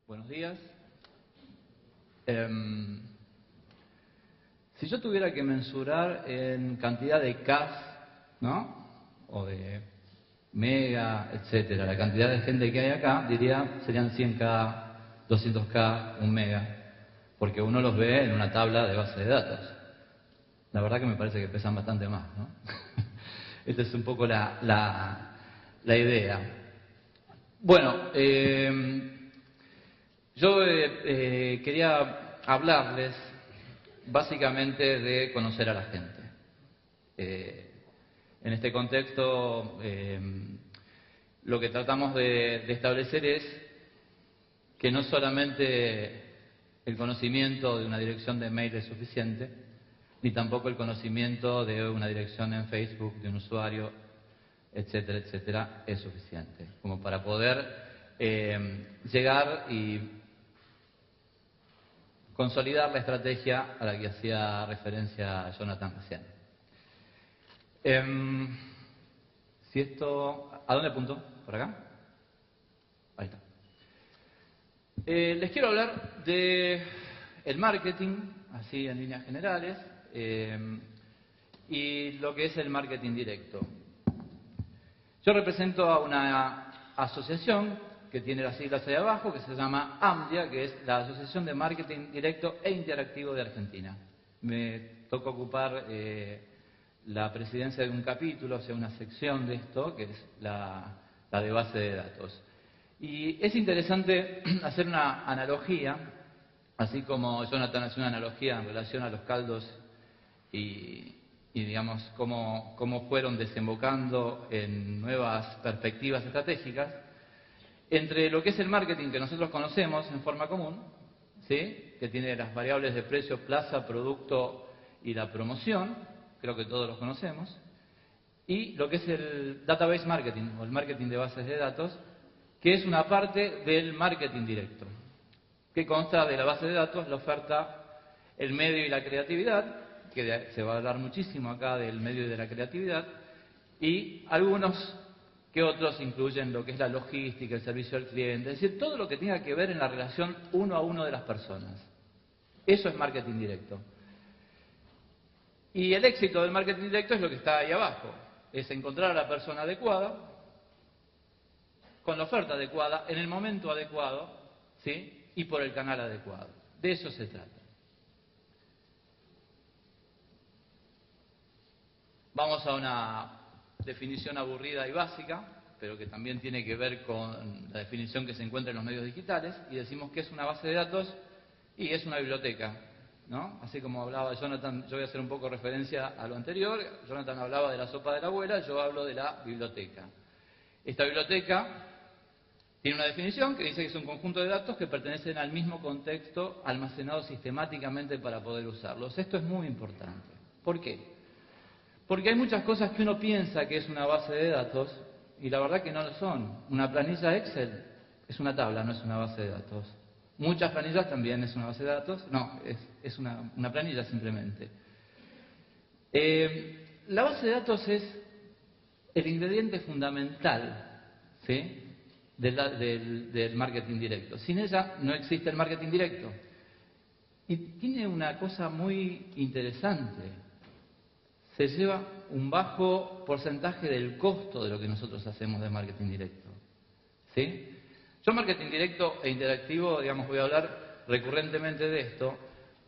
Buenos días. Si yo tuviera que mensurar en cantidad de K, ¿no? O de mega, etcétera, la cantidad de gente que hay acá, diría serían 100K, 200K, 1 mega, porque uno los ve en una tabla de base de datos. La verdad que me parece que pesan bastante más, ¿no? Esta es un poco la idea. Bueno, yo quería hablarles básicamente de conocer a la gente. En este contexto, lo que tratamos de establecer es que no solamente el conocimiento de una dirección de mail es suficiente, ni tampoco el conocimiento de una dirección en Facebook de un usuario, etcétera, etcétera, es suficiente como para poder llegar y consolidar la estrategia a la que hacía referencia Jonathan recién. Si esto... ¿A dónde apunto? ¿Por acá? Ahí está. Les quiero hablar de el marketing, así en líneas generales, y lo que es el marketing directo. Yo represento a una asociación que tiene las siglas ahí abajo, que se llama AMDIA, que es la Asociación de Marketing Directo e Interactivo de Argentina. Me toca ocupar la presidencia de un capítulo, o sea, una sección de esto, que es la de base de datos. Y es interesante hacer una analogía, así como Jonathan hace una analogía en relación a los caldos y digamos, cómo fueron desembocando en nuevas perspectivas estratégicas, entre lo que es el marketing que nosotros conocemos en forma común, ¿sí? Que tiene las variables de precio, plaza, producto y la promoción, creo que todos los conocemos, y lo que es el database marketing o el marketing de bases de datos, que es una parte del marketing directo, que consta de la base de datos, la oferta, el medio y la creatividad, que se va a hablar muchísimo acá del medio y de la creatividad, y algunos que otros incluyen lo que es la logística, el servicio al cliente, es decir, todo lo que tenga que ver en la relación uno a uno de las personas. Eso es marketing directo. Y el éxito del marketing directo es lo que está ahí abajo, es encontrar a la persona adecuada, con la oferta adecuada, en el momento adecuado, ¿sí? Y por el canal adecuado. De eso se trata. Vamos a una definición aburrida y básica, pero que también tiene que ver con la definición que se encuentra en los medios digitales, y decimos que es una base de datos y es una biblioteca, ¿no? Así como hablaba Jonathan, yo voy a hacer un poco referencia a lo anterior, Jonathan hablaba de la sopa de la abuela, yo hablo de la biblioteca. Esta biblioteca tiene una definición que dice que es un conjunto de datos que pertenecen al mismo contexto almacenados sistemáticamente para poder usarlos. Esto es muy importante. ¿Por qué? Porque hay muchas cosas que uno piensa que es una base de datos y la verdad que no lo son. Una planilla Excel es una tabla, no es una base de datos. Muchas planillas también es una base de datos. No, es una planilla simplemente. La base de datos es el ingrediente fundamental, ¿sí?, del marketing directo. Sin ella no existe el marketing directo. Y tiene una cosa muy interesante. Se lleva un bajo porcentaje del costo de lo que nosotros hacemos de marketing directo, ¿sí? Yo marketing directo e interactivo, digamos, voy a hablar recurrentemente de esto,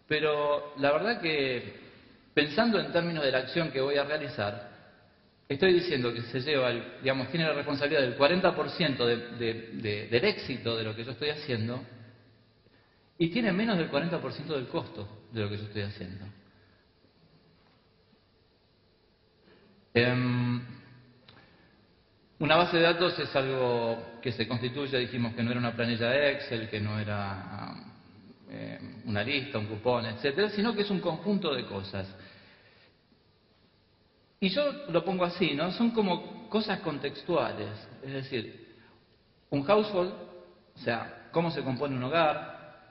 pero la verdad que pensando en términos de la acción que voy a realizar, estoy diciendo que se lleva, digamos, tiene la responsabilidad del 40% del éxito de lo que yo estoy haciendo y tiene menos del 40% del costo de lo que yo estoy haciendo. Una base de datos es algo que se constituye, dijimos que no era una planilla de Excel, que no era una lista, un cupón, etcétera, sino que es un conjunto de cosas. Y yo lo pongo así, ¿no? Son como cosas contextuales, es decir, un household, o sea, cómo se compone un hogar,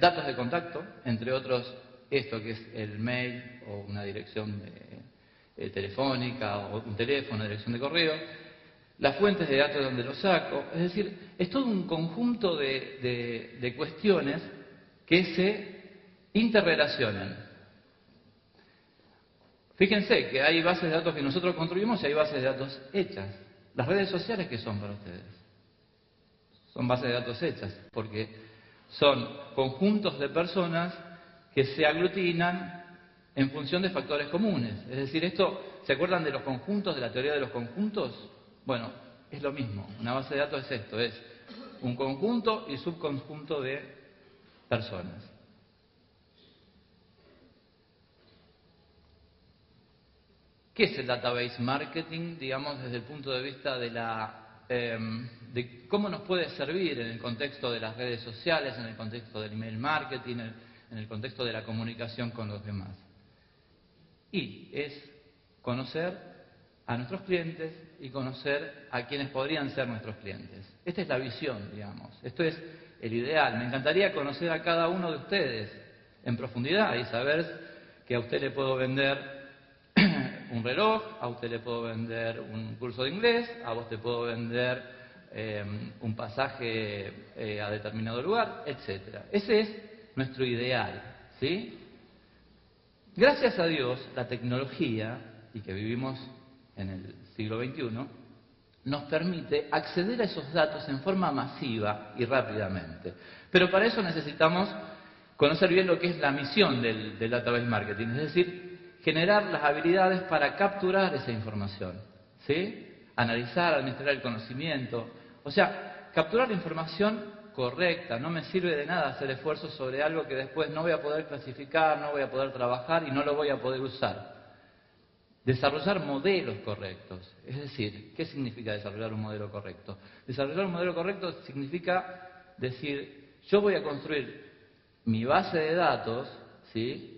datos de contacto, entre otros, esto que es el mail o una dirección telefónica o un teléfono, una dirección de correo, las fuentes de datos de donde los saco. Es decir, es todo un conjunto de cuestiones que se interrelacionan. Fíjense que hay bases de datos que nosotros construimos y hay bases de datos hechas. Las redes sociales, ¿qué son para ustedes? Son bases de datos hechas, porque son conjuntos de personas que se aglutinan en función de factores comunes. Es decir, ¿se acuerdan de los conjuntos, de la teoría de los conjuntos? Bueno, es lo mismo. Una base de datos es esto, es un conjunto y subconjunto de personas. ¿Qué es el database marketing, digamos, desde el punto de vista de cómo nos puede servir en el contexto de las redes sociales, en el contexto del email marketing, en el contexto de la comunicación con los demás? Y es conocer a nuestros clientes y conocer a quienes podrían ser nuestros clientes. Esta es la visión, digamos. Esto es el ideal. Me encantaría conocer a cada uno de ustedes en profundidad y saber que a usted le puedo vender un reloj, a usted le puedo vender un curso de inglés, a vos te puedo vender un pasaje a determinado lugar, etc. Ese es nuestro ideal, ¿sí? Gracias a Dios, la tecnología, y que vivimos en el siglo XXI, nos permite acceder a esos datos en forma masiva y rápidamente. Pero para eso necesitamos conocer bien lo que es la misión del database marketing, es decir, generar las habilidades para capturar esa información, ¿sí? Analizar, administrar el conocimiento, o sea, capturar la información correcta. No me sirve de nada hacer esfuerzos sobre algo que después no voy a poder clasificar, no voy a poder trabajar y no lo voy a poder usar. Desarrollar modelos correctos. Es decir, ¿qué significa desarrollar un modelo correcto? Desarrollar un modelo correcto significa decir, yo voy a construir mi base de datos, ¿sí?,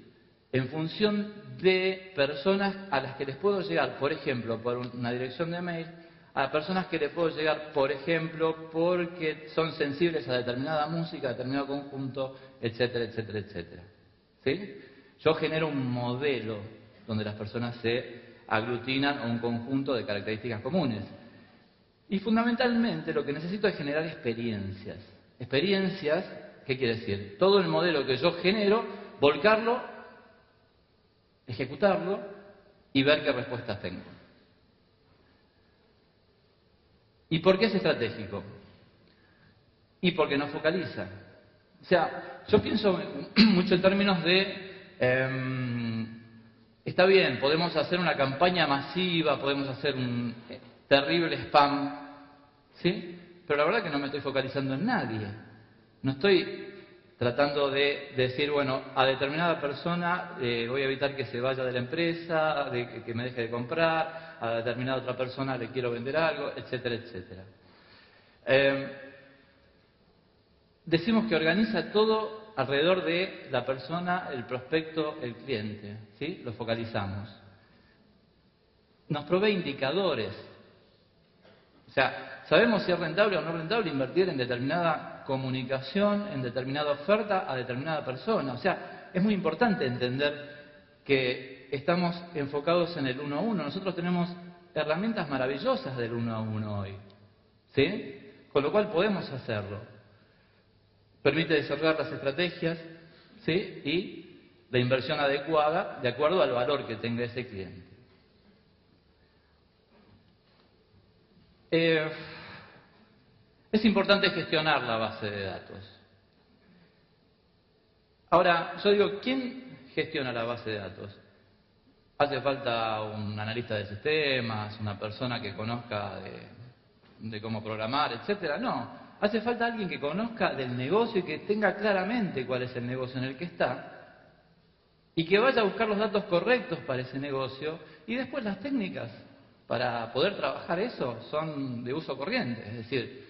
en función de personas a las que les puedo llegar, por ejemplo, por una dirección de mail, a personas que les puedo llegar, por ejemplo, porque son sensibles a determinada música, a determinado conjunto, etcétera, etcétera, etcétera. ¿Sí? Yo genero un modelo donde las personas se aglutinan a un conjunto de características comunes. Y fundamentalmente lo que necesito es generar experiencias. Experiencias, ¿qué quiere decir? Todo el modelo que yo genero, volcarlo, ejecutarlo y ver qué respuestas tengo. ¿Y por qué es estratégico? Y porque nos focaliza. O sea, yo pienso mucho en términos de, está bien, podemos hacer una campaña masiva, podemos hacer un terrible spam, ¿sí? Pero la verdad que no me estoy focalizando en nadie. No estoy tratando de decir, bueno, a determinada persona voy a evitar que se vaya de la empresa, que me deje de comprar, a determinada otra persona le quiero vender algo, etcétera, etcétera. Decimos que organiza todo alrededor de la persona, el prospecto, el cliente, ¿sí? Lo focalizamos. Nos provee indicadores. O sea, sabemos si es rentable o no rentable invertir en determinada comunicación, en determinada oferta a determinada persona. O sea, es muy importante entender que estamos enfocados en el 1 a 1. Nosotros tenemos herramientas maravillosas del 1 a 1 hoy, ¿sí? Con lo cual podemos hacerlo. Permite desarrollar las estrategias, ¿sí?, y la inversión adecuada de acuerdo al valor que tenga ese cliente. Es importante gestionar la base de datos. Ahora, yo digo, ¿quién gestiona la base de datos? ¿Hace falta un analista de sistemas, una persona que conozca de cómo programar, etcétera? No. Hace falta alguien que conozca del negocio y que tenga claramente cuál es el negocio en el que está y que vaya a buscar los datos correctos para ese negocio y después las técnicas para poder trabajar eso son de uso corriente. Es decir,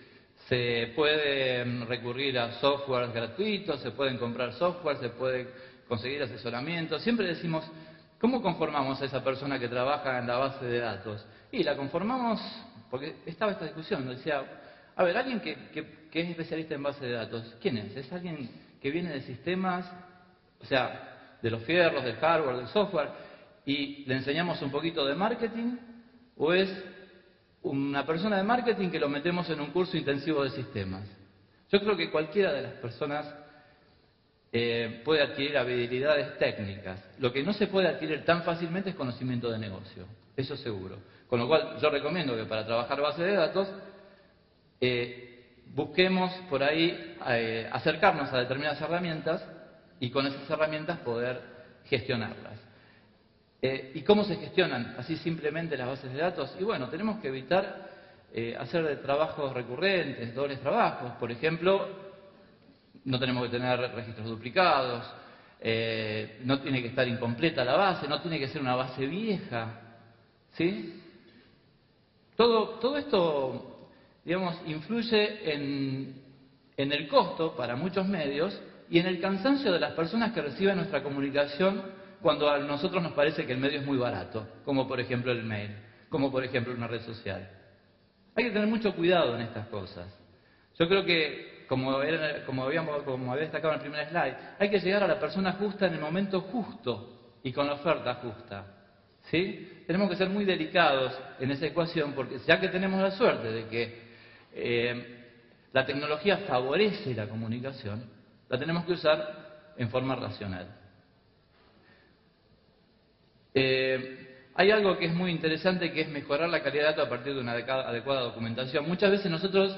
se puede recurrir a softwares gratuitos, se pueden comprar software, se puede conseguir asesoramiento. Siempre decimos, ¿cómo conformamos a esa persona que trabaja en la base de datos? Y la conformamos, porque estaba esta discusión, decía, a ver, alguien que es especialista en base de datos, ¿quién es? ¿Es alguien que viene de sistemas, o sea, de los fierros, del hardware, del software, y le enseñamos un poquito de marketing? ¿O es una persona de marketing que lo metemos en un curso intensivo de sistemas. Yo creo que cualquiera de las personas puede adquirir habilidades técnicas. Lo que no se puede adquirir tan fácilmente es conocimiento de negocio, eso seguro. Con lo cual yo recomiendo que para trabajar base de datos busquemos por ahí acercarnos a determinadas herramientas y con esas herramientas poder gestionarlas. ¿Y cómo se gestionan así simplemente las bases de datos? Y bueno, tenemos que evitar hacer trabajos recurrentes, dobles trabajos. Por ejemplo, no tenemos que tener registros duplicados, no tiene que estar incompleta la base, no tiene que ser una base vieja, ¿sí? Todo esto, digamos, influye en el costo para muchos medios y en el cansancio de las personas que reciben nuestra comunicación cuando a nosotros nos parece que el medio es muy barato, como por ejemplo el mail, como por ejemplo una red social. Hay que tener mucho cuidado en estas cosas. Yo creo que, como había destacado en el primer slide, hay que llegar a la persona justa en el momento justo y con la oferta justa. ¿Sí? Tenemos que ser muy delicados en esa ecuación, porque ya que tenemos la suerte de que la tecnología favorece la comunicación, la tenemos que usar en forma racional. Hay algo que es muy interesante, que es mejorar la calidad de datos a partir de una adecuada documentación. Muchas veces nosotros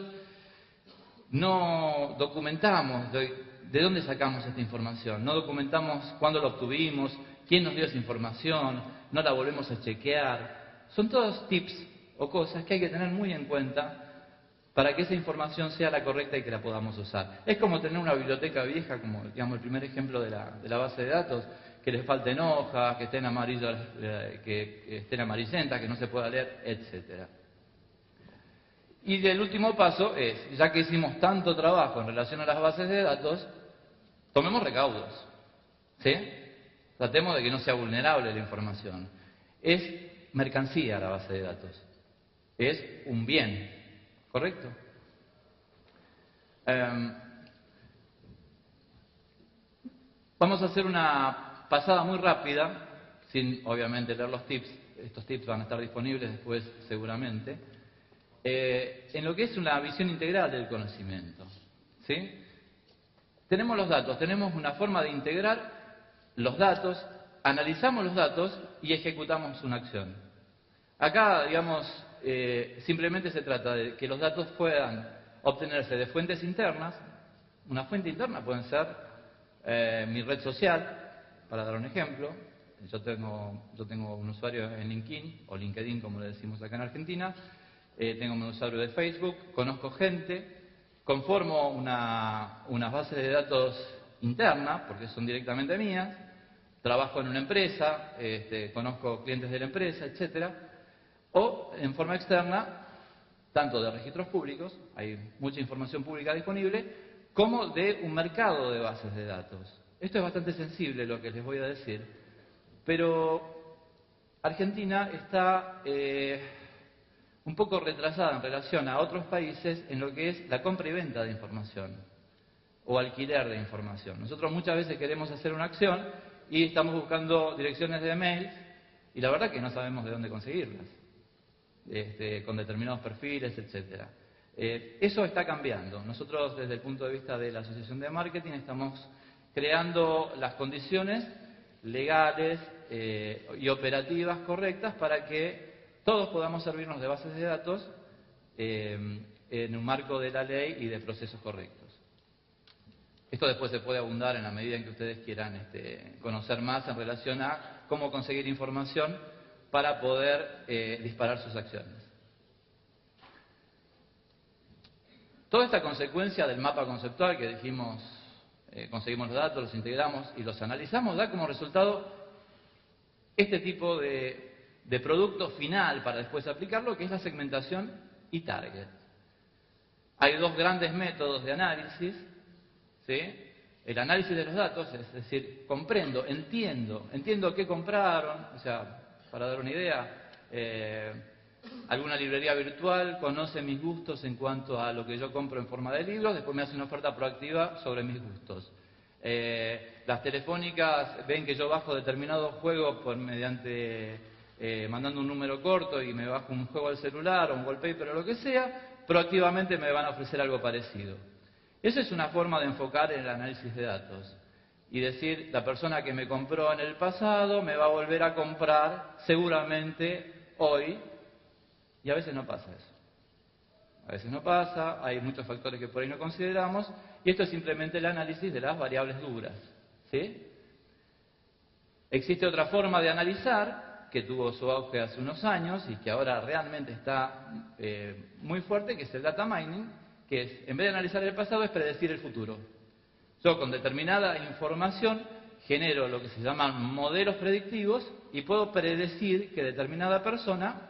no documentamos de dónde sacamos esta información, no documentamos cuándo la obtuvimos, quién nos dio esa información, no la volvemos a chequear. Son todos tips o cosas que hay que tener muy en cuenta para que esa información sea la correcta y que la podamos usar. Es como tener una biblioteca vieja, como digamos el primer ejemplo de la base de datos, que les falten hojas, que estén amarillas, que estén amarillentas, que no se pueda leer, etcétera. Y el último paso es, ya que hicimos tanto trabajo en relación a las bases de datos, tomemos recaudos, ¿sí? Tratemos de que no sea vulnerable la información. Es mercancía la base de datos, es un bien, ¿correcto? Vamos a hacer una pasada muy rápida, sin obviamente leer los tips. Estos tips van a estar disponibles después seguramente. En lo que es una visión integral del conocimiento, ¿sí? Tenemos los datos, tenemos una forma de integrar los datos, analizamos los datos y ejecutamos una acción. Acá, digamos, simplemente se trata de que los datos puedan obtenerse de fuentes internas. Una fuente interna pueden ser mi red social, para dar un ejemplo. Yo tengo un usuario en LinkedIn, o LinkedIn como le decimos acá en Argentina. Tengo un usuario de Facebook, conozco gente, conformo unas bases de datos internas, porque son directamente mías, trabajo en una empresa, conozco clientes de la empresa, etcétera, o en forma externa, tanto de registros públicos, hay mucha información pública disponible, como de un mercado de bases de datos. Esto es bastante sensible lo que les voy a decir, pero Argentina está un poco retrasada en relación a otros países en lo que es la compra y venta de información o alquiler de información. Nosotros muchas veces queremos hacer una acción y estamos buscando direcciones de mail y la verdad que no sabemos de dónde conseguirlas, con determinados perfiles, etcétera. Eso está cambiando. Nosotros desde el punto de vista de la Asociación de Marketing estamos creando las condiciones legales y operativas correctas para que todos podamos servirnos de bases de datos en un marco de la ley y de procesos correctos. Esto después se puede abundar en la medida en que ustedes quieran conocer más en relación a cómo conseguir información para poder disparar sus acciones. Toda esta consecuencia del mapa conceptual que dijimos, conseguimos los datos, los integramos y los analizamos, da como resultado este tipo de producto final para después aplicarlo, que es la segmentación y target. Hay dos grandes métodos de análisis, ¿sí? El análisis de los datos, es decir, comprendo, entiendo qué compraron, o sea, para dar una idea, alguna librería virtual conoce mis gustos en cuanto a lo que yo compro en forma de libros, después me hace una oferta proactiva sobre mis gustos. Las telefónicas ven que yo bajo determinado juego mediante mandando un número corto y me bajo un juego al celular o un wallpaper o lo que sea, proactivamente me van a ofrecer algo parecido. Esa es una forma de enfocar el análisis de datos y decir, la persona que me compró en el pasado me va a volver a comprar seguramente hoy, y a veces no pasa eso. A veces no pasa, hay muchos factores que por ahí no consideramos, y esto es simplemente el análisis de las variables duras, ¿sí? Existe otra forma de analizar, que tuvo su auge hace unos años y que ahora realmente está muy fuerte, que es el data mining, que es, en vez de analizar el pasado, es predecir el futuro. Yo con determinada información genero lo que se llaman modelos predictivos y puedo predecir que determinada persona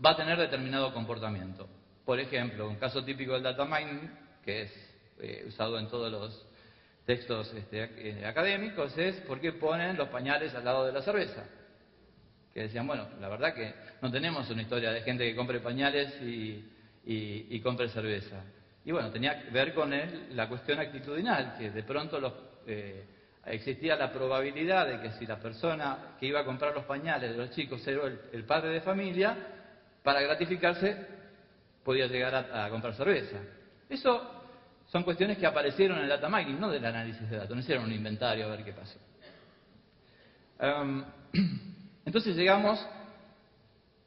va a tener determinado comportamiento. Por ejemplo, un caso típico del data mining, que es usado en todos los textos académicos, es por qué ponen los pañales al lado de la cerveza. Que decían, bueno, la verdad que no tenemos una historia de gente que compre pañales y compre cerveza. Y bueno, tenía que ver con la cuestión actitudinal, que de pronto existía la probabilidad de que si la persona que iba a comprar los pañales de los chicos era el padre de familia, para gratificarse podía llegar a comprar cerveza. Eso son cuestiones que aparecieron en el data mining, no del análisis de datos, no hicieron un inventario a ver qué pasó. Entonces llegamos,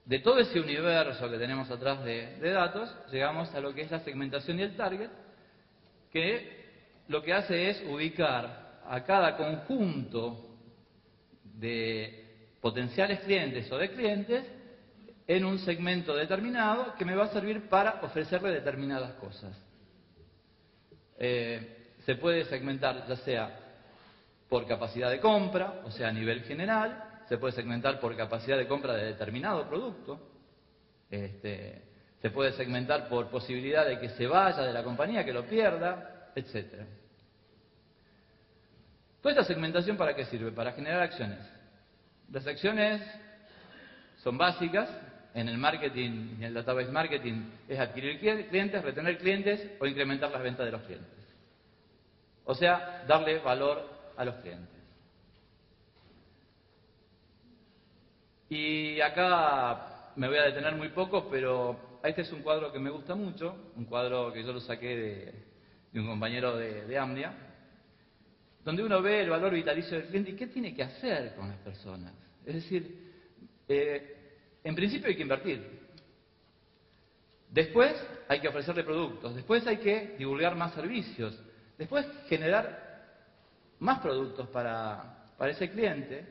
de todo ese universo que tenemos atrás de datos, llegamos a lo que es la segmentación y el target, que lo que hace es ubicar a cada conjunto de potenciales clientes o de clientes en un segmento determinado que me va a servir para ofrecerle determinadas cosas. Se puede segmentar ya sea por capacidad de compra, o sea a nivel general, se puede segmentar por capacidad de compra de determinado producto, se puede segmentar por posibilidad de que se vaya de la compañía, que lo pierda, etc. Toda esta segmentación, ¿para qué sirve? Para generar acciones. Las acciones son básicas. En el marketing y en el database marketing es adquirir clientes, retener clientes o incrementar las ventas de los clientes. O sea, darle valor a los clientes. Y acá me voy a detener muy poco, pero este es un cuadro que me gusta mucho, un cuadro que yo lo saqué de un compañero de Amdia, donde uno ve el valor vitalicio del cliente y qué tiene que hacer con las personas. Es decir, en principio hay que invertir. Después hay que ofrecerle productos. Después hay que divulgar más servicios. Después generar más productos para ese cliente.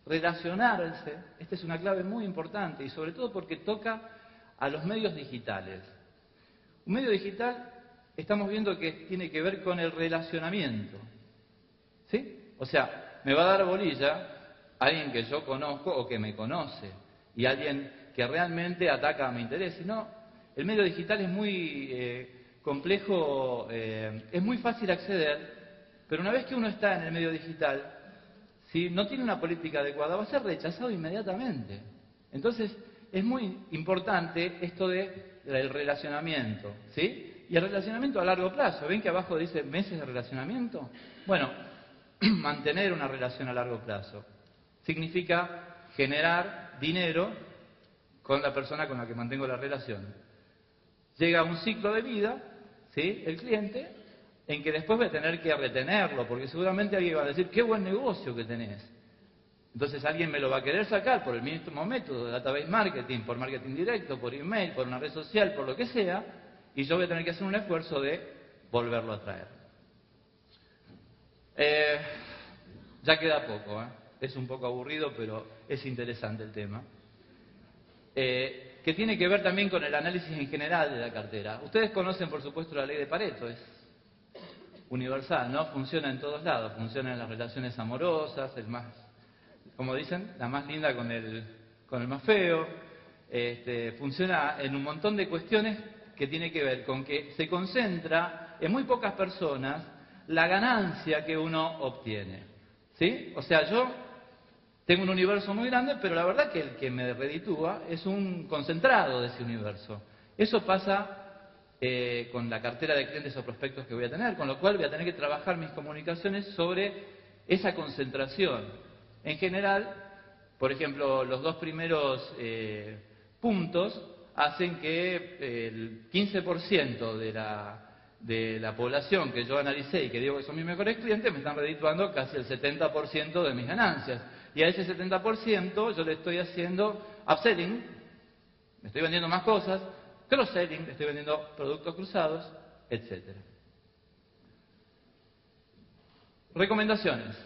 Relacionarse. Esta es una clave muy importante y sobre todo porque toca a los medios digitales. Un medio digital estamos viendo que tiene que ver con el relacionamiento. ¿Sí? O sea, me va a dar bolilla alguien que yo conozco o que me conoce. Y alguien que realmente ataca a mi interés. Sino, el medio digital es muy complejo, es muy fácil acceder, pero una vez que uno está en el medio digital, si no tiene una política adecuada, va a ser rechazado inmediatamente. Entonces, es muy importante esto del relacionamiento, ¿sí? Y el relacionamiento a largo plazo. ¿Ven que abajo dice meses de relacionamiento? Bueno, mantener una relación a largo plazo significa generar dinero con la persona con la que mantengo la relación. Llega un ciclo de vida, ¿sí?, el cliente, en que después voy a tener que retenerlo, porque seguramente alguien va a decir, qué buen negocio que tenés. Entonces alguien me lo va a querer sacar por el mismo método de database marketing, por marketing directo, por email, por una red social, por lo que sea, y yo voy a tener que hacer un esfuerzo de volverlo a traer. Ya queda poco, es un poco aburrido, pero es interesante el tema. Que tiene que ver también con el análisis en general de la cartera. Ustedes conocen, por supuesto, la ley de Pareto, es universal, ¿no? Funciona en todos lados, funciona en las relaciones amorosas, como dicen, la más linda con el más feo, funciona en un montón de cuestiones que tiene que ver con que se concentra en muy pocas personas la ganancia que uno obtiene, ¿sí? O sea, yo tengo un universo muy grande, pero la verdad que el que me reditúa es un concentrado de ese universo. Eso pasa con la cartera de clientes o prospectos que voy a tener, con lo cual voy a tener que trabajar mis comunicaciones sobre esa concentración. En general, Por ejemplo, los dos primeros puntos hacen que el 15% de la población que yo analicé y que digo que son mis mejores clientes me están redituando casi el 70% de mis ganancias. Y a ese 70% yo le estoy haciendo upselling, me estoy vendiendo más cosas, cross-selling, le estoy vendiendo productos cruzados, etc. Recomendaciones.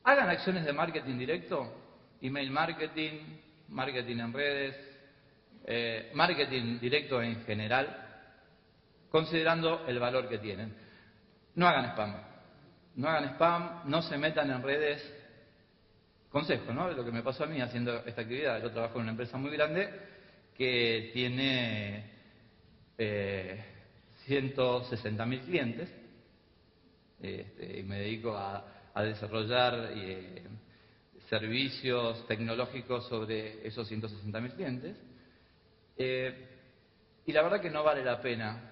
Hagan acciones de marketing directo, email marketing, marketing en redes, marketing directo en general, considerando el valor que tienen. No hagan spam. No hagan spam, no se metan en redes. Consejo, ¿no? Lo que me pasó a mí haciendo esta actividad. Yo trabajo en una empresa muy grande que tiene 160.000 clientes y me dedico a desarrollar servicios tecnológicos sobre esos 160.000 clientes. Y la verdad que no vale la pena,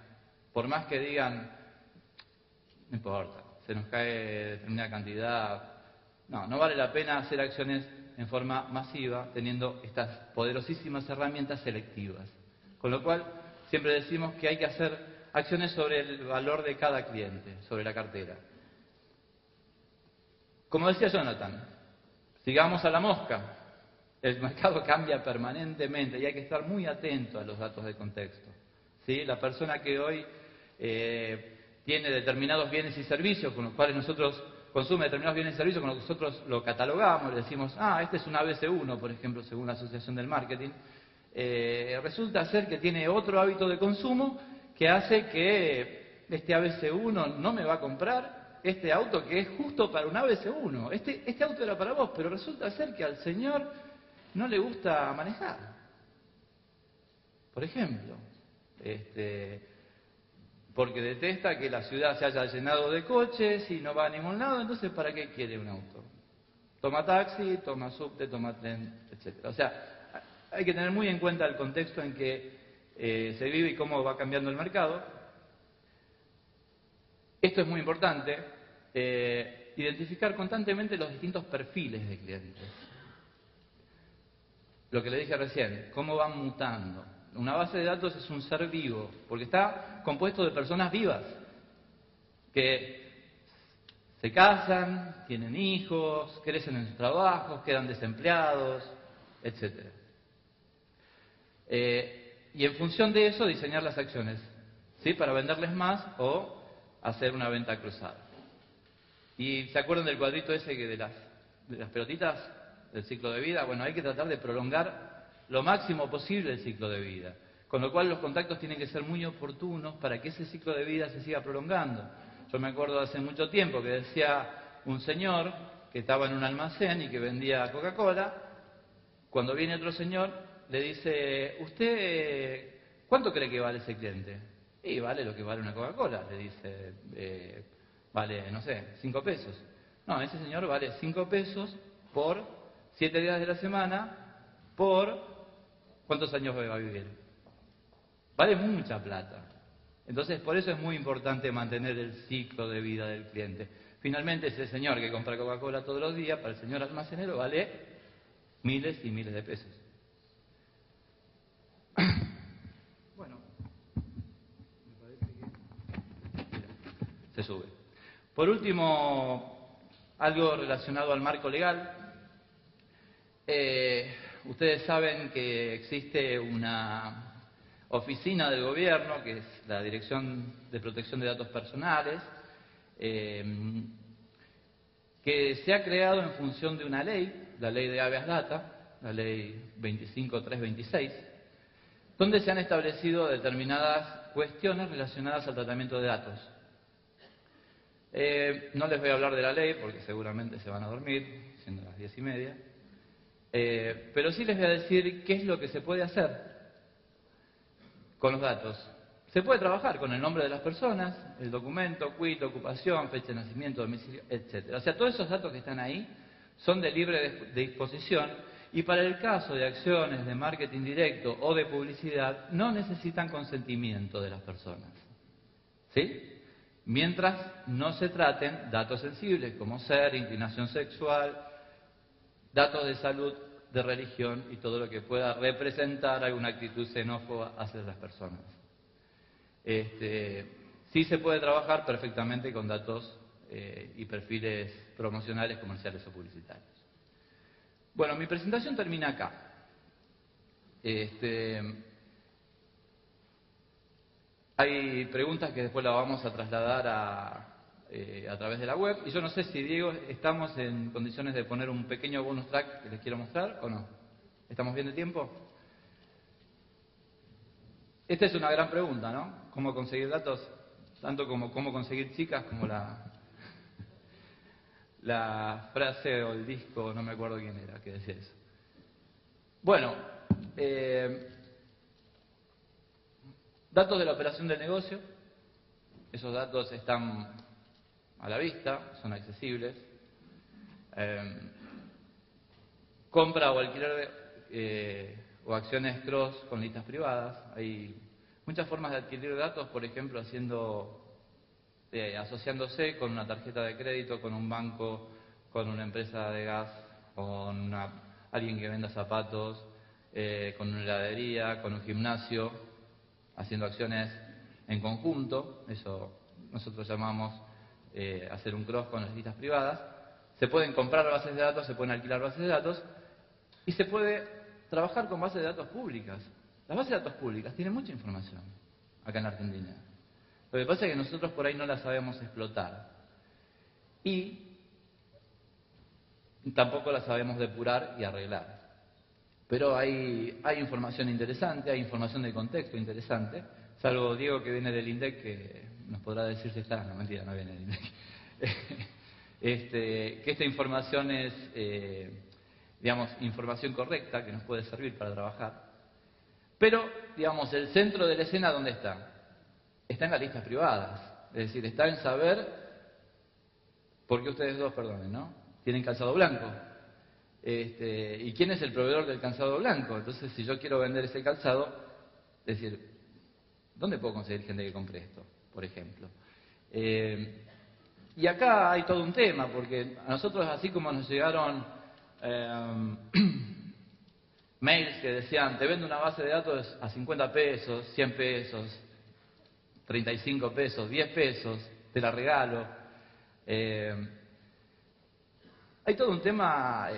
por más que digan, no importa, se nos cae determinada cantidad. No vale la pena hacer acciones en forma masiva teniendo estas poderosísimas herramientas selectivas. Con lo cual, siempre decimos que hay que hacer acciones sobre el valor de cada cliente, sobre la cartera. Como decía Jonathan, sigamos a la mosca. El mercado cambia permanentemente y hay que estar muy atento a los datos de contexto. ¿Sí? La persona que hoy tiene determinados bienes y servicios con los cuales nosotros consume determinados bienes y servicios con los que nosotros lo catalogamos, le decimos, este es un ABC1, por ejemplo, según la Asociación del Marketing, resulta ser que tiene otro hábito de consumo que hace que este ABC1 no me va a comprar este auto que es justo para un ABC1. Este auto era para vos, pero resulta ser que al señor no le gusta manejar. Por ejemplo, porque detesta que la ciudad se haya llenado de coches y no va a ningún lado, entonces ¿para qué quiere un auto? Toma taxi, toma subte, toma tren, etc. O sea, hay que tener muy en cuenta el contexto en que se vive y cómo va cambiando el mercado. Esto es muy importante, identificar constantemente los distintos perfiles de clientes. Lo que le dije recién, cómo van mutando. Una base de datos es un ser vivo, porque está compuesto de personas vivas, que se casan, tienen hijos, crecen en sus trabajos, quedan desempleados, etc. Y en función de eso diseñar las acciones, ¿sí? Para venderles más o hacer una venta cruzada. ¿Y se acuerdan del cuadrito ese que de las pelotitas del ciclo de vida? Bueno, hay que tratar de prolongar lo máximo posible el ciclo de vida. Con lo cual los contactos tienen que ser muy oportunos para que ese ciclo de vida se siga prolongando. Yo me acuerdo hace mucho tiempo que decía un señor que estaba en un almacén y que vendía Coca-Cola. Cuando viene otro señor, le dice, ¿usted cuánto cree que vale ese cliente? Y vale lo que vale una Coca-Cola, le dice, vale, no sé, 5 pesos. No, ese señor vale 5 pesos por 7 días de la semana, por ¿cuántos años va a vivir? Vale mucha plata. Entonces, por eso es muy importante mantener el ciclo de vida del cliente. Finalmente, ese señor que compra Coca-Cola todos los días, para el señor almacenero vale miles y miles de pesos. Bueno, me parece que se sube. Por último, algo relacionado al marco legal. Ustedes saben que existe una oficina del gobierno, que es la Dirección de Protección de Datos Personales, que se ha creado en función de una ley, la ley de Habeas Data, la ley 25326, donde se han establecido determinadas cuestiones relacionadas al tratamiento de datos. No les voy a hablar de la ley porque seguramente se van a dormir, siendo las 10:30, pero sí les voy a decir qué es lo que se puede hacer con los datos. Se puede trabajar con el nombre de las personas, el documento, quit, ocupación, fecha de nacimiento, domicilio, etc. O sea, todos esos datos que están ahí son de libre disposición y para el caso de acciones de marketing directo o de publicidad no necesitan consentimiento de las personas. ¿Sí? mientras no se traten datos sensibles como ser, inclinación sexual, datos de salud, de religión y todo lo que pueda representar alguna actitud xenófoba hacia las personas. Sí se puede trabajar perfectamente con datos y perfiles promocionales, comerciales o publicitarios. Bueno, mi presentación termina acá. Hay preguntas que después las vamos a trasladar a través de la web. Y yo no sé si, Diego, estamos en condiciones de poner un pequeño bonus track que les quiero mostrar o no. ¿Estamos bien de tiempo? Esta es una gran pregunta, ¿no? ¿Cómo conseguir datos? Tanto como cómo conseguir chicas, como la frase o el disco, no me acuerdo quién era, que decía eso. Bueno, datos de la operación del negocio. Esos datos están a la vista, son accesibles. Compra o alquiler o acciones cross con listas privadas. Hay muchas formas de adquirir datos, por ejemplo, asociándose con una tarjeta de crédito, con un banco, con una empresa de gas, con alguien que venda zapatos, con una heladería, con un gimnasio, haciendo acciones en conjunto. Eso nosotros llamamos hacer un cross con las listas privadas. Se pueden comprar bases de datos, se pueden alquilar bases de datos y se puede trabajar con bases de datos públicas. Las bases de datos públicas tienen mucha información acá en la Argentina. Lo que pasa es que nosotros por ahí no la sabemos explotar y tampoco la sabemos depurar y arreglar. Pero hay información interesante, hay información de contexto interesante, salvo Diego, que viene del INDEC, que nos podrá decir si está. No, mentira, no viene del INDEC. Que esta información es, digamos, información correcta, que nos puede servir para trabajar. Pero, digamos, el centro de la escena, ¿dónde está? Está en las listas privadas. Es decir, está en saber por qué ustedes dos, perdonen, ¿no? Tienen calzado blanco. ¿Y quién es el proveedor del calzado blanco? Entonces, si yo quiero vender ese calzado, es decir, ¿dónde puedo conseguir gente que compre esto, por ejemplo? Y acá hay todo un tema, porque a nosotros, así como nos llegaron mails que decían, te vendo una base de datos a 50 pesos, 100 pesos, 35 pesos, 10 pesos, te la regalo. Hay todo un tema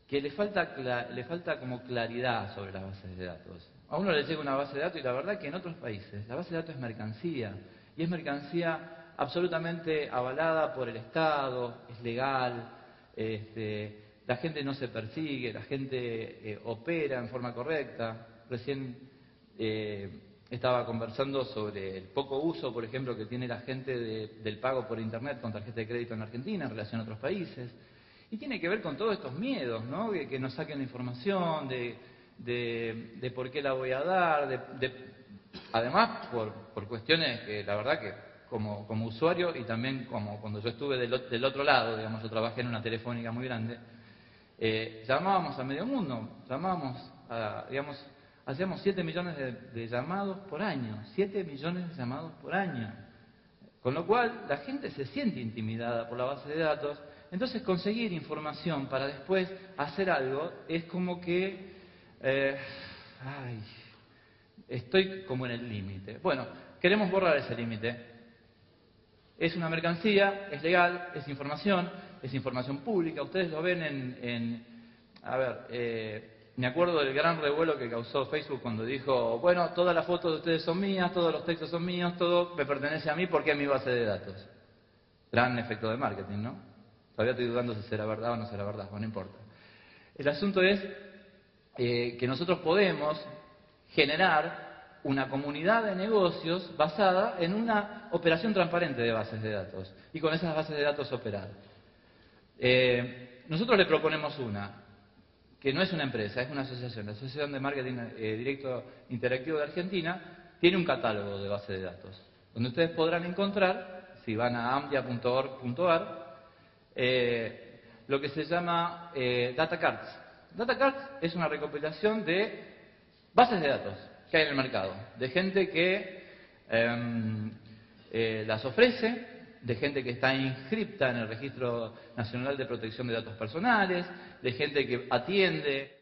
que le falta como claridad sobre las bases de datos. A uno le llega una base de datos y la verdad que en otros países la base de datos es mercancía. Y es mercancía absolutamente avalada por el Estado, es legal, la gente no se persigue, la gente opera en forma correcta. Recién estaba conversando sobre el poco uso, por ejemplo, que tiene la gente del pago por Internet con tarjeta de crédito en Argentina en relación a otros países. Y tiene que ver con todos estos miedos, ¿no? Que nos saquen la información, de por qué la voy a dar, además por cuestiones que la verdad que como usuario y también como cuando yo estuve del otro lado, digamos, yo trabajé en una telefónica muy grande, llamábamos a medio mundo, digamos, hacíamos 7 millones de llamados por año, 7 millones de llamados por año. Con lo cual, la gente se siente intimidada por la base de datos, entonces conseguir información para después hacer algo es como que, estoy como en el límite. Bueno, queremos borrar ese límite. Es una mercancía, es legal, es información pública. Ustedes lo ven me acuerdo del gran revuelo que causó Facebook cuando dijo, bueno, todas las fotos de ustedes son mías, todos los textos son míos, todo me pertenece a mí porque es mi base de datos. Gran efecto de marketing, ¿no? Todavía estoy dudando si será verdad o no será verdad, no importa. El asunto es que nosotros podemos generar una comunidad de negocios basada en una operación transparente de bases de datos y con esas bases de datos operar. Nosotros le proponemos una, que no es una empresa, es una asociación. La Asociación de Marketing Directo Interactivo de Argentina tiene un catálogo de bases de datos, donde ustedes podrán encontrar, si van a amdia.org.ar, lo que se llama Data Cards. Data Cards es una recopilación de bases de datos que hay en el mercado, de gente que las ofrece, de gente que está inscripta en el Registro Nacional de Protección de Datos Personales, de gente que atiende